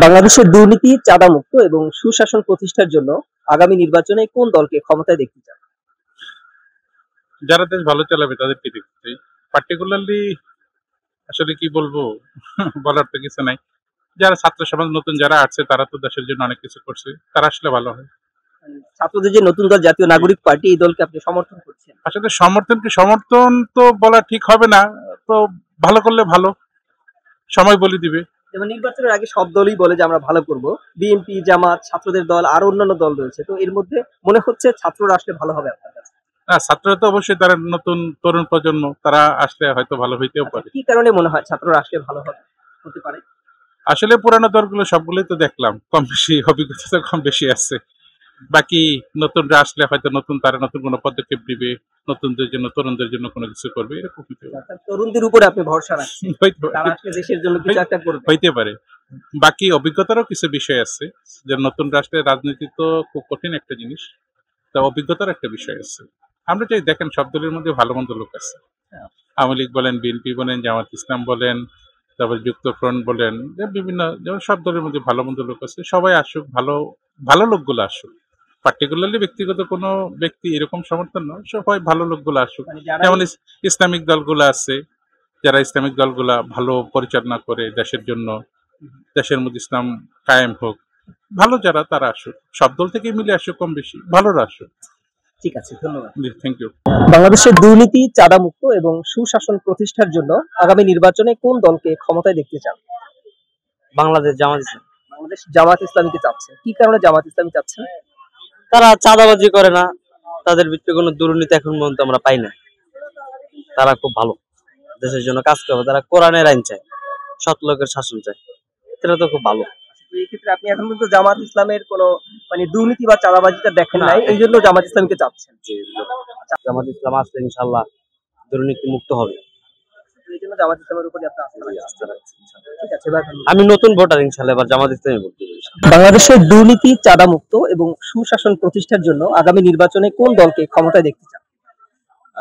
বাংলাদেশের দুর্নীতি, চাঁদামুক্ত এবং সুশাসন প্রতিষ্ঠার জন্য আগামী নির্বাচনে কোন দলকে ক্ষমতায় দেখতে চান? যারা দেশ ভালো চালাবে তাদেরকে দেখতে চাই। পার্টিকুলারলি আসলে কি বলবো বলার তো কিছু নাই। যারা ছাত্র সমাজ নতুন যারা আছে তারা তো দেশের জন্য অনেক কিছু করছে। তারা আসলে ভালো হয়। ছাত্রদের যে নতুন দল জাতীয় নাগরিক পার্টি এই দলকে আপনি সমর্থন করছেন? আসলে সমর্থন তো বলা ঠিক হবে না। তো ভালো করলে ভালো। সময় বলে দিবে। যেমন নির্বাচনের আগে সব দলই বলে যে আমরা ভালো করব। বিএনপি, জামাত, ছাত্রদের দল আরো অন্যান্য দল রয়েছে। তো এর মধ্যে মনে হচ্ছে ছাত্ররা আসলে ভালো হবে আপনার কাছে। না ছাত্ররা তো অবশ্যই তারা নতুন তরুণ প্রজন্ম তারা আসলে হয়তো ভালো হইতেও আচ্ছা, পারে। কি কারণে মনে হয় ছাত্ররা আসলে ভালো হবে হতে পারে? আসলে পুরানো দলগুলো সবগুলোই তো দেখলাম। কম বেশি অভিজ্ঞতা তো কম বেশি আছে। বাকি নতুনরা আসলে হয়তো তারা নতুন কোনো পদক্ষেপ দিবে, নতুনদের জন্য তরুণদের জন্য কোনো কিছু করবে এরকম হতে পারে। অর্থাৎ তরুণদের উপরে আপনি ভরসা রাখছেন। হইতে পারে তারা আসলে দেশের জন্য কিছু একটা করবে। হইতে পারে। বাকি অভিজ্ঞতারও কিছু বিষয় আছে যে নতুন রাষ্ট্রের রাজনীতি তো খুব কঠিন একটা জিনিস। তা অভিজ্ঞতার একটা বিষয় আছে। আমরা চাই দেখেন সব দলের মধ্যে ভালো মন্দ লোক আছে। আওয়ামী লীগ বলেন, বিএনপি বলেন, জামাত ইসলাম বলেন, তারপর যুক্তফ্রন্ট বলেন, বিভিন্ন যেমন সব দলের মধ্যে ভালো মন্দ লোক আছে। সবাই আসুক, ভালো ভালো লোকগুলো আসুক। পার্টিকুলারলি ব্যক্তিগত কোনো ব্যক্তি এরকম সমর্থন নয়, সবাই ভালো লোকগুলো আসুক। মানে যারা যেমন ইসলামিক দলগুলো আছে, যারা ইসলামিক দলগুলা ভালো পরিচালনা করে দেশের জন্য, দেশের মধ্যে ইসলাম কায়েম হোক, ভালো যারা তারা আসুক। সব দল থেকে মিলে আসুক, কম বেশি ভালোরা আসুক। ঠিক আছে, ধন্যবাদ। জি, থ্যাংক ইউ। বাংলাদেশের দুর্নীতি, চাঁদামুক্ত এবং সুশাসন প্রতিষ্ঠার জন্য আগামী নির্বাচনে কোন দলকে ক্ষমতায় দেখতে চান? বাংলাদেশ জামাত ইসলাম। বাংলাদেশ জামাত ইসলামীকে চাচ্ছেন। কি কারণে জামাত ইসলামী চাচ্ছেন? তারা চাঁদাবাজি করে না, তাদের ভিতরে কোনো দুর্নীতি এখন পর্যন্ত আমরা পাই না। তারা খুব ভালো, দেশের জন্য কাজ করবে, তারা কোরআনের আইন চায়, সৎ লোকের শাসন চায়, এটা তো খুব ভালো। তো এই ক্ষেত্রে আপনি এখন পর্যন্ত জামাত ইসলামের কোনো মানে দুর্নীতি বা চাঁদাবাজিটা দেখেন নাই, এই জন্য জামাত ইসলামীকে চাচ্ছেন। যে জামাত ইসলাম আসলে ইনশাল্লাহ দুর্নীতি মুক্ত হবে। তো এই জন্য জামাত ইসলামের উপরে আপনি আস্থা রাখছেন। ঠিক আছে ভাই, ধন্যবাদ। আমি নতুন ভোটার, ইনশাল্লাহ এবার জামাত ইসলামে ভোট দেব। বাংলাদেশের দুর্নীতি, চাঁদামুক্ত এবং সুশাসন প্রতিষ্ঠার জন্য আগামী নির্বাচনে কোন দলকে ক্ষমতায় দেখতে চান?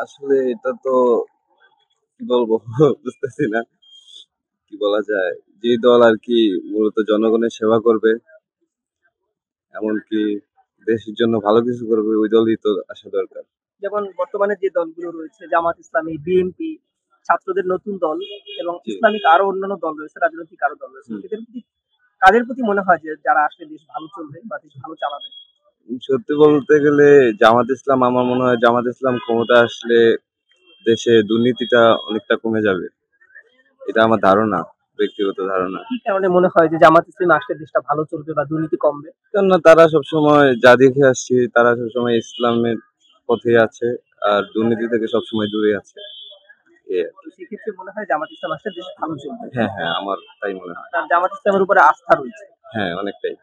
আসলে এটা তো কি বলবো বুঝতেছি না কি বলা যায়। যে দল আর কি মূলত জনগণের সেবা করবে, এমনকি দেশের জন্য ভালো কিছু করবে, ওই দলই তো আসা দরকার। যেমন বর্তমানে যে দলগুলো রয়েছে জামাত ইসলামী, বিএনপি, ছাত্রদের নতুন দল এবং জি। ইসলামিক আরো অন্যান্য দল রয়েছে, রাজনৈতিক আরো দল রয়েছে। এদের প্রতি কাদের প্রতি মনে হয় যে যারা আসলে দেশ ভালো চলবে বা দেশ ভালো চালাবে? সত্যি বলতে গেলে জামাত ইসলাম, আমার মনে হয় জামাত ইসলাম ক্ষমতা আসলে দেশে দুর্নীতিটা অনেকটা কমে যাবে। এটা আমার ধারণা, ব্যক্তিগত ধারণা। কি কারণে মনে হয় যে জামাত ইসলামী আসলে দেশটা ভালো চলবে বা দুর্নীতি কমবে? কেননা তারা সবসময় যা দেখে আসছি, তারা সবসময় ইসলামের পথে আছে, আর দুর্নীতি থেকে সবসময় দূরে আছে। এই আর কি। তো সেক্ষেত্রে মনে হয় জামাত ইসলাম আসলে দেশ ভালো চলবে। হ্যাঁ, হ্যাঁ, আমার তাই মনে হয়। তার জামাত ইসলামের উপরে আস্থা রয়েছে। হ্যাঁ, অনেকটাই।